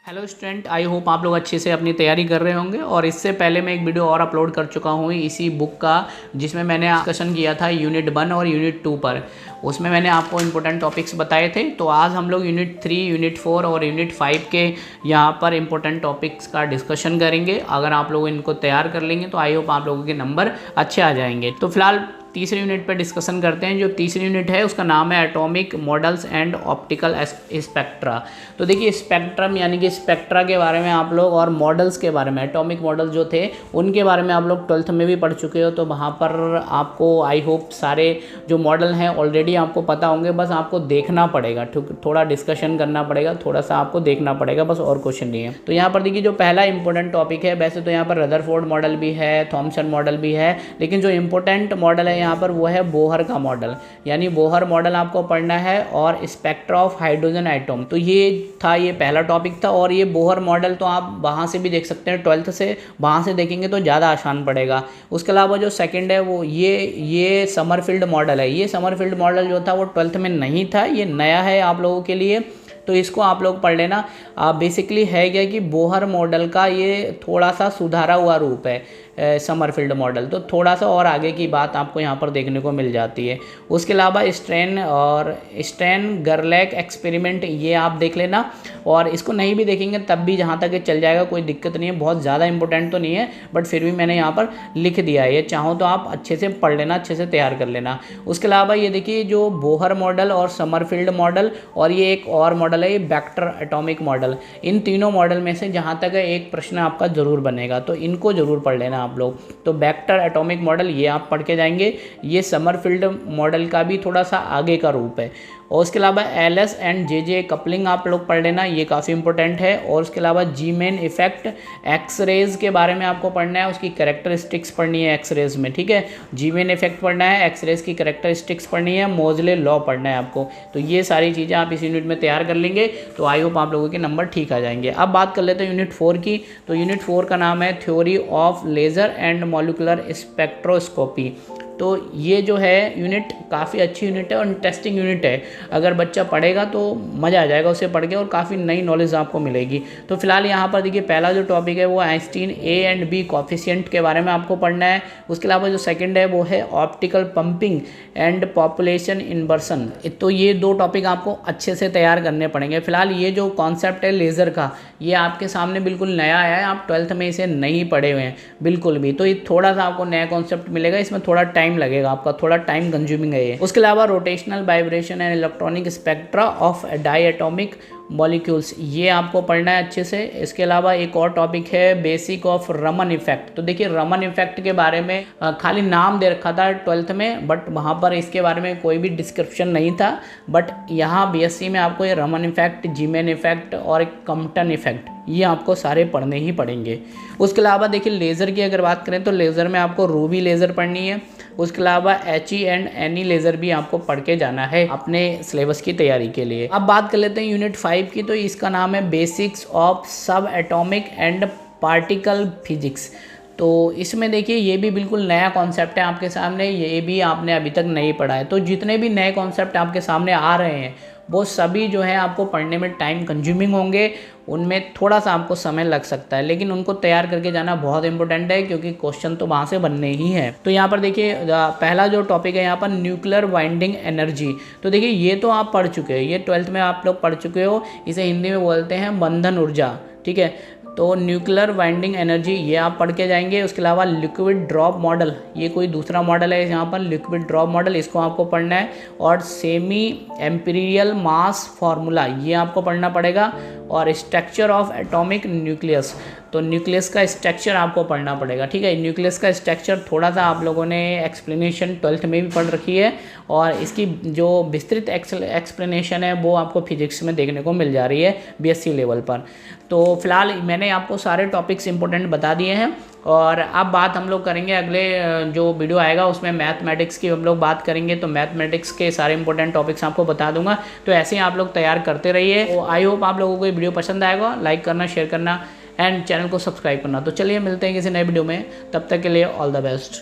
Hello student, I hope आप लोग अच्छे से अपनी तैयारी कर रहे होंगे। और इससे पहले मैं एक वीडियो और अपलोड कर चुका हूँ इसी बुक का, जिसमें मैंने डिस्कशन किया था यूनिट 1 और यूनिट 2 पर। उसमें मैंने आपको इंपॉर्टेंट टॉपिक्स बताए थे। तो आज हम लोग यूनिट 3, यूनिट 4 और यूनिट 5 के यहाँ पर इंपॉर्टेंट टॉपिक्स का डिस्कशन करेंगे। अगर आप लोग इनको तैयार कर लेंगे तो आई होप आप लोगों के नंबर अच्छे आ जाएंगे। तो फिलहाल तीसरे यूनिट पर डिस्कशन करते हैं। जो तीसरी यूनिट है उसका नाम है atomic models and optical spectra. तो देखिए, स्पेक्ट्रम यानी कि स्पेक्ट्रा के बारे में आप लोग, और मॉडल्स के बारे में, एटॉमिक मॉडल जो थे उनके बारे में आप लोग 12th में भी पढ़ चुके हो। तो वहाँ पर आपको आई होप सारे जो मॉडल हैं ऑलरेडी आपको पता होंगे। बस आपको देखना पड़ेगा, थोड़ा डिस्कशन करना पड़ेगा, थोड़ा सा आपको देखना पड़ेगा, बस और क्वेश्चन नहीं है। तो यहाँ पर देखिए, जो पहला इंपॉर्टेंट टॉपिक है, वैसे तो यहाँ पर रदरफोर्ड मॉडल भी है, थॉमसन मॉडल भी है, लेकिन जो इंपॉर्टेंट मॉडल है यहाँ पर वो है बोहर का मॉडल। यानी बोहर मॉडल आपको पढ़ना है, और स्पेक्ट्रा ऑफ हाइड्रोजन एटम। तो ये था, ये पहला टॉपिक था। और ये बोहर मॉडल तो आप वहाँ से भी देख सकते हैं, 12th से वहाँ से देखेंगे तो ज़्यादा आसान पड़ेगा। उसके अलावा जो सेकंड है वो ये समरफील्ड मॉडल है। ये समरफील्ड मॉडल जो था वो 12th में नहीं था, ये नया है आप लोगों के लिए, तो इसको आप लोग पढ़ लेना। बेसिकली है क्या कि बोहर मॉडल का ये थोड़ा सा सुधारा हुआ रूप है समरफील्ड मॉडल। तो थोड़ा सा और आगे की बात आपको यहाँ पर देखने को मिल जाती है। उसके अलावा स्ट्रेन गरलैक एक्सपेरिमेंट, ये आप देख लेना। और इसको नहीं भी देखेंगे तब भी जहाँ तक ये चल जाएगा, कोई दिक्कत नहीं है। बहुत ज़्यादा इंपॉर्टेंट तो नहीं है, बट फिर भी मैंने यहाँ पर लिख दिया है। ये चाहो तो आप अच्छे से पढ़ लेना, अच्छे से तैयार कर लेना। उसके अलावा ये देखिए, जो बोहर मॉडल और समरफील्ड मॉडल, और ये एक और मॉडल है, ये वेक्टर एटॉमिक मॉडल। इन तीनों मॉडल में से जहाँ तक है एक प्रश्न आपका ज़रूर बनेगा, तो इनको ज़रूर पढ़ लेना आप लोग। तो वेक्टर एटॉमिक मॉडल ये आप पढ़ के जाएंगे। ये समरफील्ड मॉडल का भी थोड़ा सा आगे का रूप है। और उसके अलावा एलएस एंड जेजे कपलिंग आप लोग पढ़ लेना, ये काफ़ी इंपॉर्टेंट है। और उसके अलावा जीमेन इफेक्ट, एक्सरेज के बारे में आपको पढ़ना है, उसकी कैरेक्टरिस्टिक्स पढ़नी है एक्सरेज में, ठीक है। जीमेन इफेक्ट पढ़ना है, एक्सरेज की कैरेक्टरिस्टिक्स पढ़नी है, मोजले लॉ पढ़ना है आपको। तो ये सारी चीज़ें आप इस यूनिट में तैयार कर लेंगे तो आई होप आप लोगों के नंबर ठीक आ जाएंगे। अब बात कर लेते हैं यूनिट 4 की। तो यूनिट 4 का नाम है theory of laser and molecular spectroscopy. तो ये जो है यूनिट काफ़ी अच्छी यूनिट है और इंटरेस्टिंग यूनिट है। अगर बच्चा पढ़ेगा तो मज़ा आ जाएगा उसे पढ़ के, और काफ़ी नई नॉलेज आपको मिलेगी। तो फिलहाल यहाँ पर देखिए, पहला जो टॉपिक है वो Einstein A and B coefficient के बारे में आपको पढ़ना है। उसके अलावा जो सेकंड है वो है optical pumping and population inversion. तो ये दो टॉपिक आपको अच्छे से तैयार करने पड़ेंगे। फिलहाल ये जो कॉन्सेप्ट है लेज़र का, ये आपके सामने बिल्कुल नया आया है, आप 12th में इसे नहीं पढ़े हुए हैं बिल्कुल भी। तो ये थोड़ा सा आपको नया कॉन्सेप्ट मिलेगा, इसमें थोड़ा टाइम लगेगा, आपका थोड़ा टाइम कंज्यूमिंग है ये। उसके अलावा rotational vibration and electronic spectra of diatomic molecules, ये आपको पढ़ना है अच्छे से। इसके अलावा एक और टॉपिक है बेसिक ऑफ रमन इफेक्ट। तो देखिए, रमन इफेक्ट के बारे में खाली नाम दे रखा था 12th में, बट वहाँ पर इसके बारे में कोई भी डिस्क्रिप्शन नहीं था। बट यहाँ बीएससी में आपको ये रमन इफेक्ट, जीमेन इफेक्ट और एक कम्पटन इफेक्ट, ये आपको सारे पढ़ने ही पड़ेंगे। उसके अलावा देखिए, लेज़र की अगर बात करें तो लेज़र में आपको रूबी लेज़र पढ़नी है। उसके अलावा HE एंड NE लेज़र भी आपको पढ़ के जाना है अपने सिलेबस की तैयारी के लिए। अब बात कर लेते हैं यूनिट 5 की। तो इसका नाम है बेसिक्स ऑफ सब एटॉमिक एंड पार्टिकल फिजिक्स। तो इसमें देखिए, ये भी बिल्कुल नया कॉन्सेप्ट है आपके सामने, ये भी आपने अभी तक नहीं पढ़ा है। तो जितने भी नए कॉन्सेप्ट आपके सामने आ रहे हैं वो सभी जो है आपको पढ़ने में टाइम कंज्यूमिंग होंगे, उनमें थोड़ा सा आपको समय लग सकता है, लेकिन उनको तैयार करके जाना बहुत इंपॉर्टेंट है, क्योंकि क्वेश्चन तो वहाँ से बनने ही हैं। तो यहाँ पर देखिए, पहला जो टॉपिक है यहाँ पर न्यूक्लियर वाइंडिंग एनर्जी। तो देखिए, ये तो आप पढ़ चुके हो, ये 12th में आप लोग पढ़ चुके हो। इसे हिंदी में बोलते हैं बंधन ऊर्जा, ठीक है। तो न्यूक्लियर वाइंडिंग एनर्जी ये आप पढ़ के जाएंगे। उसके अलावा लिक्विड ड्रॉप मॉडल, ये कोई दूसरा मॉडल है यहाँ पर, लिक्विड ड्रॉप मॉडल, इसको आपको पढ़ना है। और सेमी एम्पीरियल मास फार्मूला, ये आपको पढ़ना पड़ेगा। और स्ट्रक्चर ऑफ एटॉमिक न्यूक्लियस, तो न्यूक्लियस का स्ट्रक्चर आपको पढ़ना पड़ेगा, ठीक है। न्यूक्लियस का स्ट्रक्चर थोड़ा सा आप लोगों ने एक्सप्लेनेशन 12th में भी पढ़ रखी है, और इसकी जो विस्तृत एक्सप्लेनेशन है वो आपको फिजिक्स में देखने को मिल जा रही है बीएससी लेवल पर। तो फिलहाल मैंने आपको सारे टॉपिक्स इंपॉर्टेंट बता दिए हैं। और अब बात हम लोग करेंगे, अगले जो वीडियो आएगा उसमें मैथमेटिक्स की हम लोग बात करेंगे। तो मैथमेटिक्स के सारे इंपॉर्टेंट टॉपिक्स आपको बता दूंगा। तो ऐसे ही आप लोग तैयार करते रहिए। तो आई होप आप लोगों को ये वीडियो पसंद आएगा। लाइक करना, शेयर करना एंड चैनल को सब्सक्राइब करना। तो चलिए मिलते हैं किसी नए वीडियो में, तब तक के लिए ऑल द बेस्ट।